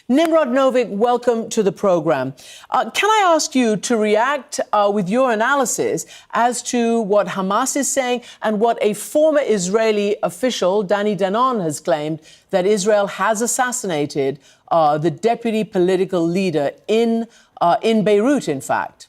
Nimrod Novik, welcome to the program. Can I ask you to react with your analysis as to what Hamas is saying and what a former Israeli official, Danny Danon, has claimed, that Israel has assassinated the deputy political leader in Beirut, in fact?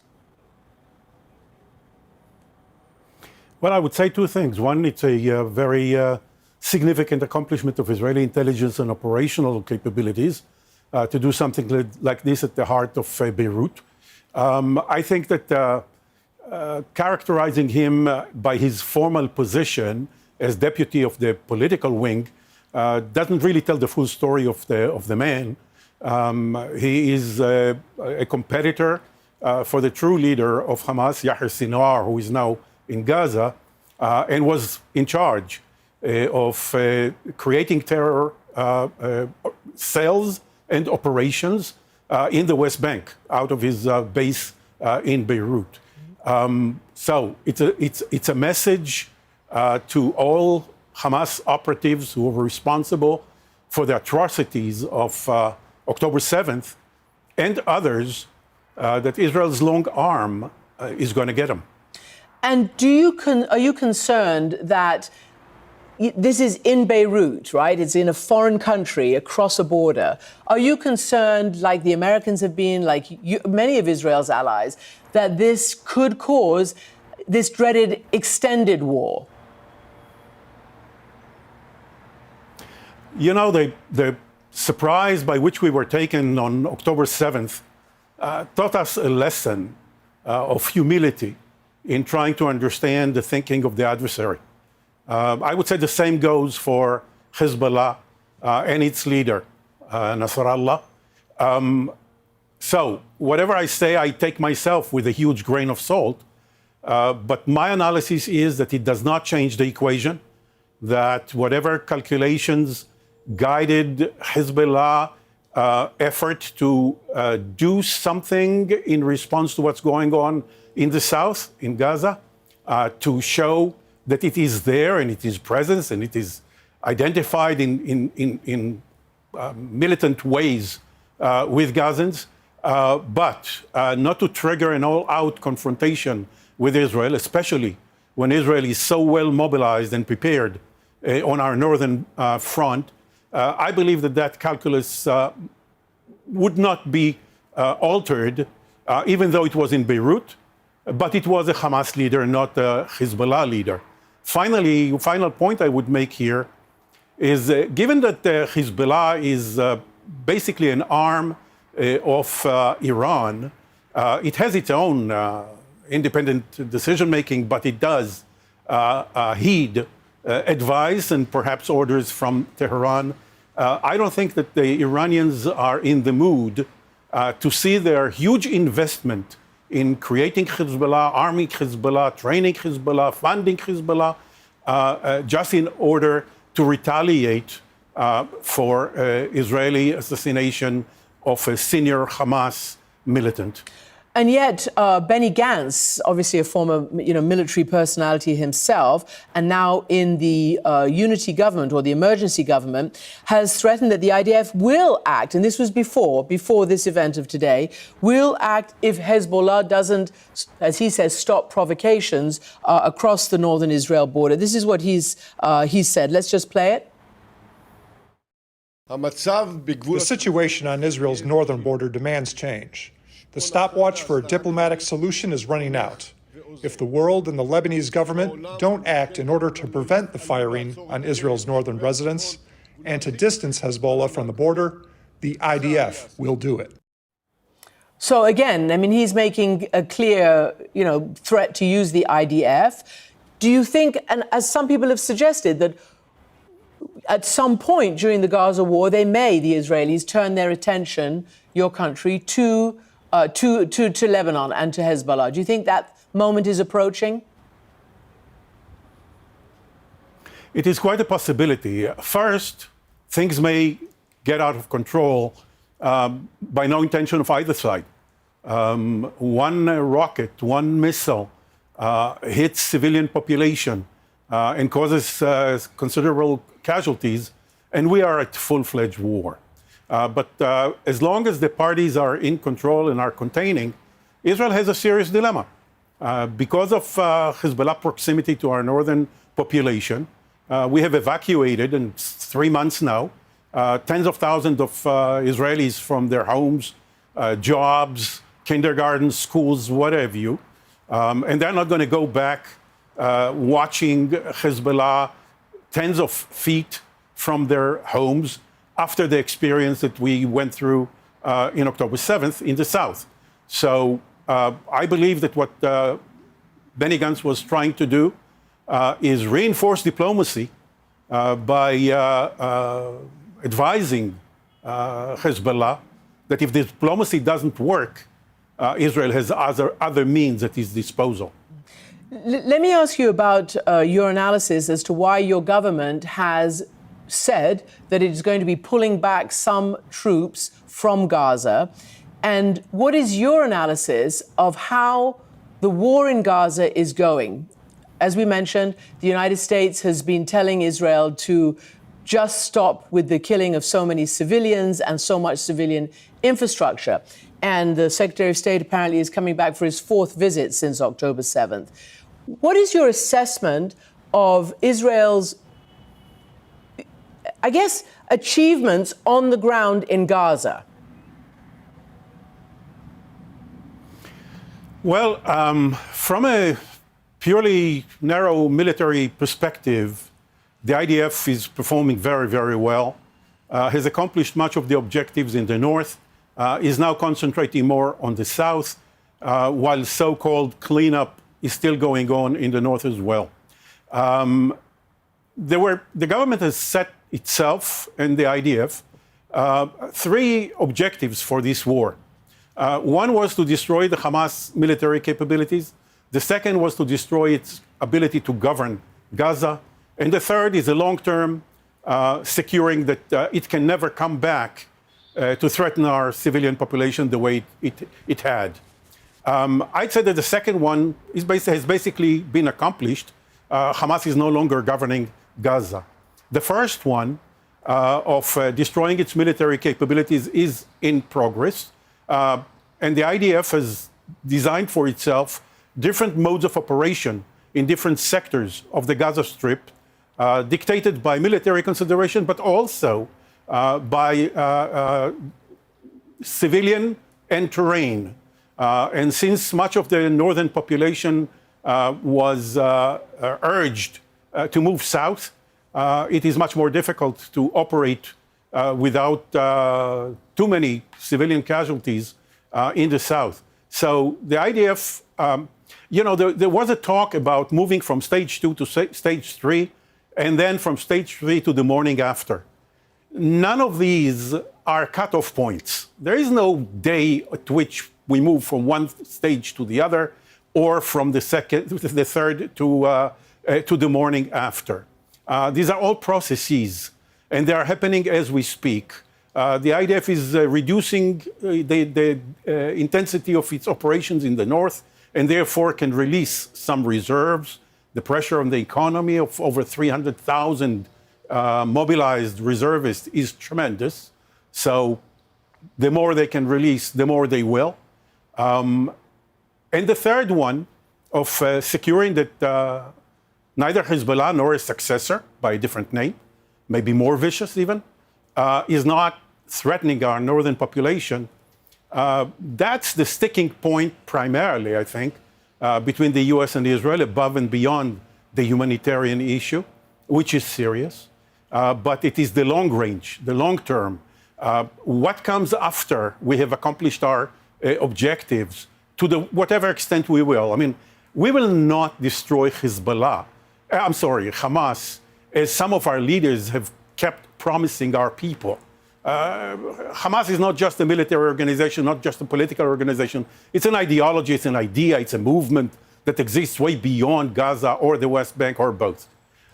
Well, I would say two things. One, it's a very significant accomplishment of Israeli intelligence and operational capabilities to do something like this at the heart of Beirut. I think that characterizing him by his formal position as deputy of the political wing doesn't really tell the full story of the man. He is a competitor for the true leader of Hamas, Yahya Sinwar, who is now in Gaza, and was in charge of creating terror cells and operations in the West Bank out of his base in Beirut. So it's a message to all Hamas operatives who were responsible for the atrocities of October 7th and others that Israel's long arm is going to get them. And are you concerned that this is in Beirut, right? It's in a foreign country across a border. Are you concerned, like the Americans have been, like many of Israel's allies, that this could cause this dreaded extended war? You know, the surprise by which we were taken on October 7th taught us a lesson of humility in trying to understand the thinking of the adversary. I would say the same goes for Hezbollah and its leader, Nasrallah. So whatever I say, I take myself with a huge grain of salt. But my analysis is that it does not change the equation, that whatever calculations guided Hezbollah effort to do something in response to what's going on in the south, in Gaza, to show that it is there and it is present and it is identified in militant ways with Gazans, but not to trigger an all-out confrontation with Israel, especially when Israel is so well mobilized and prepared on our northern front. I believe that calculus would not be altered, even though it was in Beirut, but it was a Hamas leader, not a Hezbollah leader. Finally, final point I would make here is given that Hezbollah is basically an arm of Iran, it has its own independent decision-making, but it does heed advice and perhaps orders from Tehran. I don't think that the Iranians are in the mood to see their huge investment in creating Hezbollah, arming Hezbollah, training Hezbollah, funding Hezbollah, just in order to retaliate for Israeli assassination of a senior Hamas militant. And yet, Benny Gantz, obviously a former, military personality himself, and now in the unity government or the emergency government, has threatened that the IDF will act, and this was before this event of today, will act if Hezbollah doesn't, as he says, stop provocations across the northern Israel border. This is what he said. Let's just play it. The situation on Israel's northern border demands change. The stopwatch for a diplomatic solution is running out. If the world and the Lebanese government don't act in order to prevent the firing on Israel's northern residents and to distance Hezbollah from the border, the IDF will do it. So again, I mean, he's making a clear, threat to use the IDF. Do you think, and as some people have suggested, that at some point during the Gaza war, the Israelis, turn their attention, your country, to Lebanon and to Hezbollah? Do you think that moment is approaching? It is quite a possibility. First, things may get out of control by no intention of either side. One rocket, one missile hits civilian population and causes considerable casualties, and we are at full-fledged war. But as long as the parties are in control and are containing, Israel has a serious dilemma. Because of Hezbollah proximity to our northern population, we have evacuated, in 3 months now, tens of thousands of Israelis from their homes, jobs, kindergartens, schools, what have you. And they're not going to go back watching Hezbollah tens of feet from their homes after the experience that we went through in October 7th in the south. So I believe that what Benny Gantz was trying to do is reinforce diplomacy by advising Hezbollah that if diplomacy doesn't work, Israel has other means at its disposal. Let me ask you about your analysis as to why your government has said that it is going to be pulling back some troops from Gaza. And what is your analysis of how the war in Gaza is going? As we mentioned, the United States has been telling Israel to just stop with the killing of so many civilians and so much civilian infrastructure. And the Secretary of State apparently is coming back for his 4th visit since October 7th. What is your assessment of Israel's, I guess, achievements on the ground in Gaza? Well, from a purely narrow military perspective, the IDF is performing very, very well, has accomplished much of the objectives in the north, is now concentrating more on the south, while so-called cleanup is still going on in the north as well. The government has set itself and the IDF 3 objectives for this war. One was to destroy the Hamas military capabilities. The second was to destroy its ability to govern Gaza. And the third is a long-term securing that it can never come back to threaten our civilian population the way it had. I'd say that the second one has basically been accomplished. Hamas is no longer governing Gaza. The first one of destroying its military capabilities is in progress. And the IDF has designed for itself different modes of operation in different sectors of the Gaza Strip, dictated by military consideration, but also by civilian and terrain. And since much of the northern population was urged to move south, it is much more difficult to operate without too many civilian casualties in the south. So the IDF, there was a talk about moving from stage 2 to stage 3, and then from stage 3 to the morning after. None of these are cutoff points. There is no day at which we move from one stage to the other, or from the third to the morning after. These are all processes, and they are happening as we speak. The IDF is reducing the intensity of its operations in the north, and therefore can release some reserves. The pressure on the economy of over 300,000 mobilized reservists is tremendous. So the more they can release, the more they will. And the third one of securing that neither Hezbollah nor a successor by a different name, maybe more vicious even, is not threatening our northern population. That's the sticking point primarily, I think, between the US and Israel, above and beyond the humanitarian issue, which is serious. But it is the long range, the long term. What comes after we have accomplished our objectives, to whatever extent we will. I mean, we will not destroy Hamas, as some of our leaders have kept promising our people. Hamas is not just a military organization, not just a political organization. It's an ideology, it's an idea, it's a movement that exists way beyond Gaza or the West Bank or both.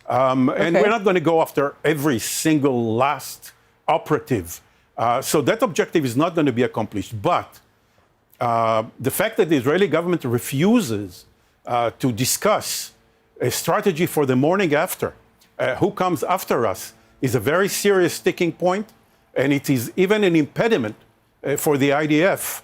And we're not going to go after every single last operative. So that objective is not going to be accomplished. But the fact that the Israeli government refuses to discuss a strategy for the morning after, who comes after us, is a very serious sticking point. And it is even an impediment for the IDF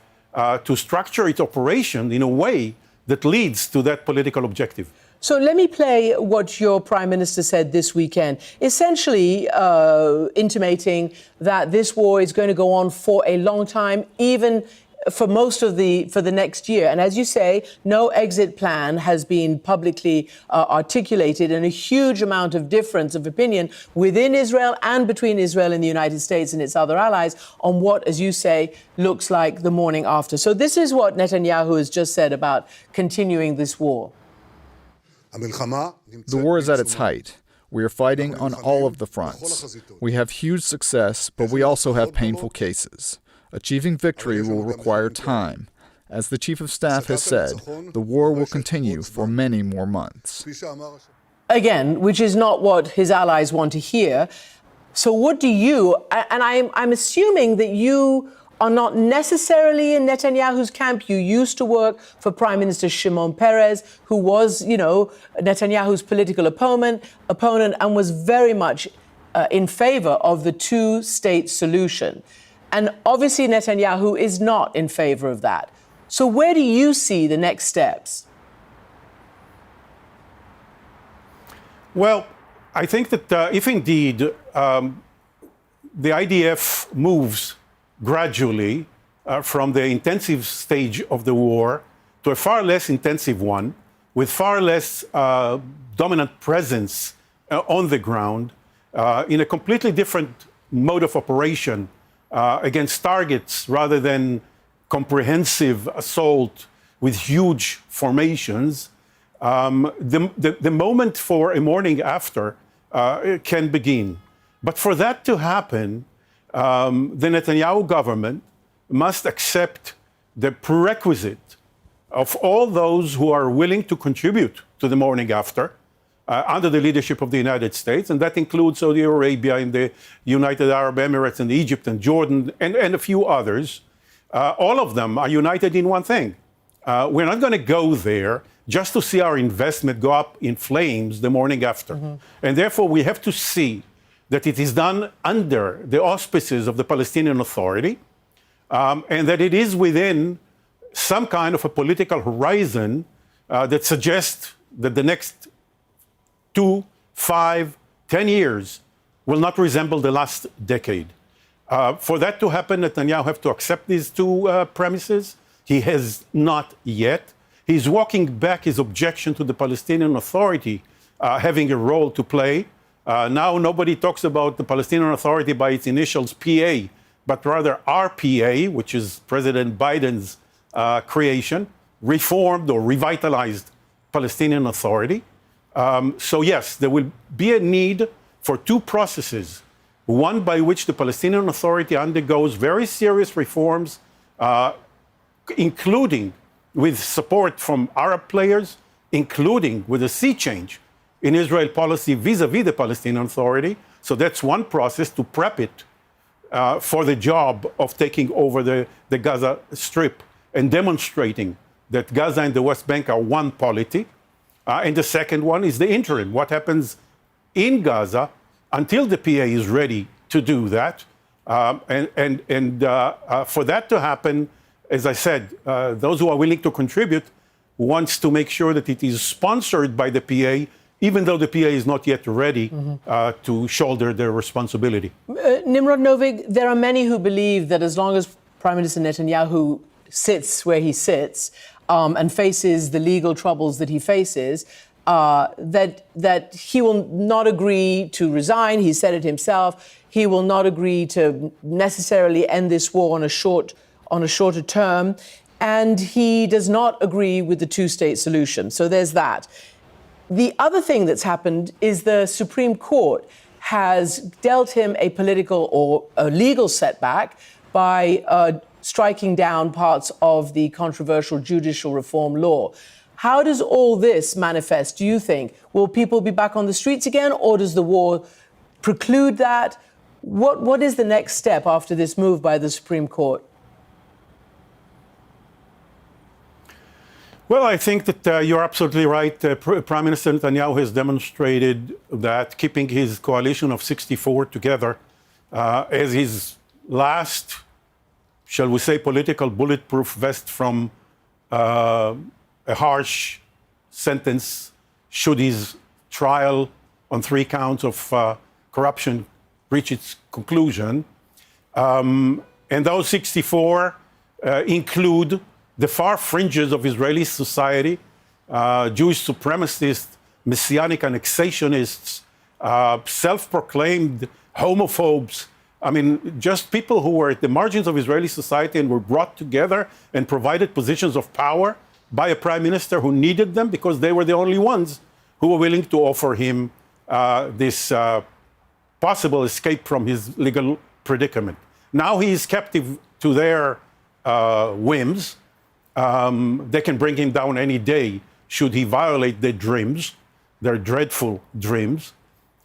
to structure its operation in a way that leads to that political objective. So let me play what your Prime Minister said this weekend, essentially intimating that this war is going to go on for a long time, even for the next year. And as you say, no exit plan has been publicly articulated, and a huge amount of difference of opinion within Israel and between Israel and the United States and its other allies on what, as you say, looks like the morning after. So this is what Netanyahu has just said about continuing this war. The war is at its height. We are fighting on all of the fronts. We have huge success, but we also have painful cases. Achieving victory will require time. As the Chief of Staff has said, the war will continue for many more months. Again, which is not what his allies want to hear. So what do you, and I'm assuming that you are not necessarily in Netanyahu's camp. You used to work for Prime Minister Shimon Peres, who was, Netanyahu's political opponent, and was very much in favor of the two-state solution. And obviously Netanyahu is not in favor of that. So where do you see the next steps? Well, I think that if indeed the IDF moves gradually from the intensive stage of the war to a far less intensive one, with far less dominant presence on the ground, in a completely different mode of operation, against targets rather than comprehensive assault with huge formations, the moment for a morning after can begin. But for that to happen, the Netanyahu government must accept the prerequisite of all those who are willing to contribute to the morning after, under the leadership of the United States, and that includes Saudi Arabia and the United Arab Emirates and Egypt and Jordan and a few others. All of them are united in one thing. We're not going to go there just to see our investment go up in flames the morning after. Mm-hmm. And therefore, we have to see that it is done under the auspices of the Palestinian Authority, and that it is within some kind of a political horizon that suggests that the next 2, 5, 10 years will not resemble the last decade. For that to happen, Netanyahu have to accept these two premises. He has not yet. He's walking back his objection to the Palestinian Authority having a role to play. Now nobody talks about the Palestinian Authority by its initials PA, but rather RPA, which is President Biden's creation, reformed or revitalized Palestinian Authority. So yes, there will be a need for two processes. One by which the Palestinian Authority undergoes very serious reforms, including with support from Arab players, including with a sea change in Israel policy vis-a-vis the Palestinian Authority. So that's one process to prep it for the job of taking over the Gaza Strip and demonstrating that Gaza and the West Bank are one polity. And the second one is the interim. What happens in Gaza until the PA is ready to do that? For that to happen, as I said, those who are willing to contribute wants to make sure that it is sponsored by the PA, even though the PA is not yet ready to shoulder their responsibility. Nimrod Novik, there are many who believe that as long as Prime Minister Netanyahu sits where he sits, and faces the legal troubles that he faces, that he will not agree to resign. He said it himself. He will not agree to necessarily end this war on a shorter term, and he does not agree with the two-state solution. So there's that. The other thing that's happened is the Supreme Court has dealt him a political or a legal setback by striking down parts of the controversial judicial reform law. How does all this manifest, do you think? Will people be back on the streets again, or does the war preclude that? What is the next step after this move by the Supreme Court? Well, I think that you're absolutely right. Prime Minister Netanyahu has demonstrated that keeping his coalition of 64 together as his last, shall we say, political bulletproof vest from a harsh sentence should his trial on 3 counts of corruption reach its conclusion. And those 64 include the far fringes of Israeli society, Jewish supremacists, messianic annexationists, self-proclaimed homophobes. I mean, just people who were at the margins of Israeli society and were brought together and provided positions of power by a prime minister who needed them because they were the only ones who were willing to offer him this possible escape from his legal predicament. Now he is captive to their whims. They can bring him down any day should he violate their dreams, their dreadful dreams.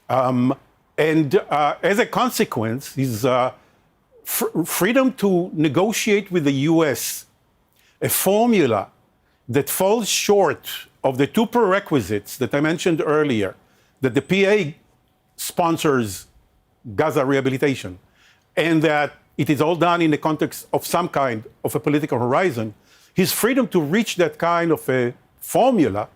And as a consequence, his freedom to negotiate with the US a formula that falls short of the 2 prerequisites that I mentioned earlier, that the PA sponsors Gaza rehabilitation, and that it is all done in the context of some kind of a political horizon, his freedom to reach that kind of a formula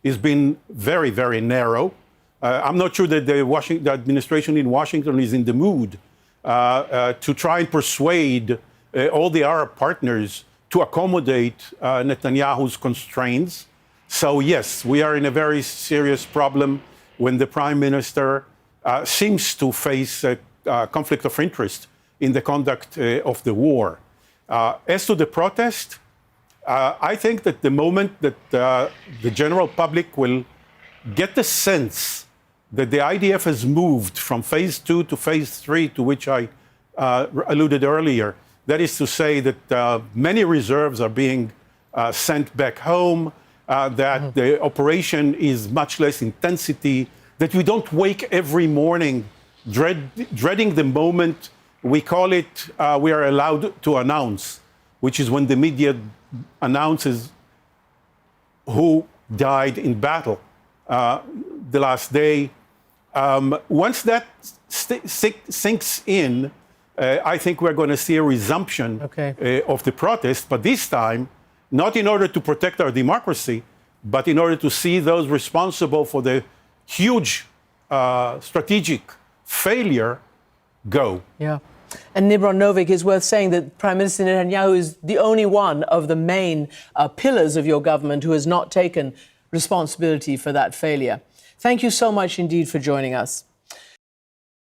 has been very, very narrow. I'm not sure that the administration in Washington is in the mood to try and persuade all the Arab partners to accommodate Netanyahu's constraints. So yes, we are in a very serious problem when the prime minister seems to face a conflict of interest in the conduct of the war. As to the protest, I think that the moment that the general public will get the sense that the IDF has moved from phase 2 to phase 3, to which I alluded earlier, that is to say that many reserves are being sent back home, that the operation is much less intensity, that we don't wake every morning dreading the moment we call it, we are allowed to announce, which is when the media announces who died in battle the last day. Once that sinks in, I think we're going to see a resumption of the protest, but this time, not in order to protect our democracy, but in order to see those responsible for the huge strategic failure go. Yeah. And Nimrod Novik, is worth saying that Prime Minister Netanyahu is the only one of the main pillars of your government who has not taken responsibility for that failure. Thank you so much indeed for joining us.